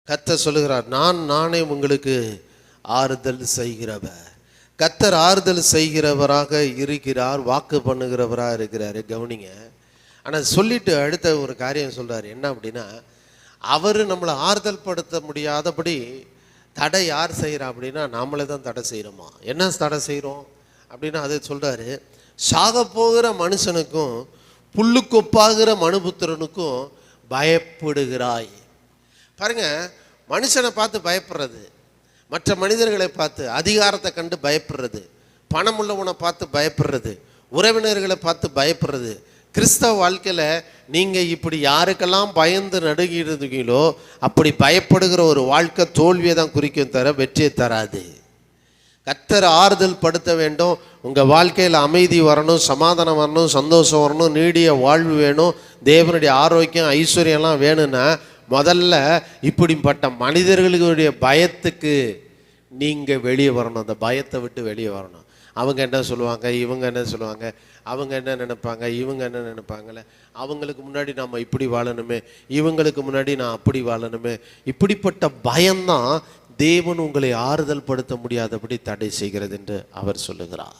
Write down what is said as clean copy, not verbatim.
கர்த்தர் சொல்லுகிறார், நானே உங்களுக்கு ஆறுதல் செய்கிறவர். கர்த்தர் ஆறுதல் செய்கிறவராக இருக்கிறார், வாக்கு பண்ணுகிறவராக இருக்கிறாரு. கவனிங்க. ஆனால் சொல்லிட்டு அடுத்த ஒரு காரியம் சொல்கிறார். என்ன அப்படின்னா, அவர் நம்மளை ஆறுதல் படுத்த முடியாதபடி தடை யார் செய்கிறா அப்படின்னா நாமளே தான் தடை செய்கிறோமா. என்ன தடை செய்கிறோம் அப்படின்னா அதை சொல்கிறாரு, சாக போகிற மனுஷனுக்கும் புல்லுக்கொப்பாகிற மனுபுத்திரனுக்கும் பயப்படுகிறாய். பாருங்க, மனுஷனை பார்த்து பயப்படுறது, மற்ற மனிதர்களை பார்த்து, அதிகாரத்தை கண்டு பயப்படுறது, பணம் உள்ளவனை பார்த்து பயப்படுறது, உறவினர்களை பார்த்து பயப்படுறது. கிறிஸ்தவ வாழ்க்கையில் நீங்கள் இப்படி யாருக்கெல்லாம் பயந்து நடுங்கிருந்தீங்களோ அப்படி பயப்படுகிற ஒரு வாழ்க்கை தோல்வியை தான் குறிக்கும், தர வெற்றியை தராது. கர்த்தர் ஆறுதல் படுத்த வேண்டும். உங்கள் வாழ்க்கையில் அமைதி வரணும், சமாதானம் வரணும், சந்தோஷம் வரணும், நீடிய வாழ்வு வேணும், தேவனுடைய ஆரோக்கியம் ஐஸ்வர்யம்லாம் வேணும்னா முதல்ல இப்படிப்பட்ட மனிதர்களுடைய பயத்துக்கு நீங்கள் வெளியே வரணும். அந்த பயத்தை விட்டு வெளியே வரணும். அவங்க என்ன சொல்லுவாங்க, இவங்க என்ன சொல்லுவாங்க, அவங்க என்ன நினைப்பாங்க, இவங்க என்ன நினைப்பாங்களே, அவங்களுக்கு முன்னாடி நாம் இப்படி வாழணுமே, இவங்களுக்கு முன்னாடி நான் அப்படி வாழணுமே, இப்படிப்பட்ட பயம்தான் தேவன் உங்களை ஆறுதல் படுத்த முடியாதபடி தடை செய்கிறது என்று அவர் சொல்லுகிறார்.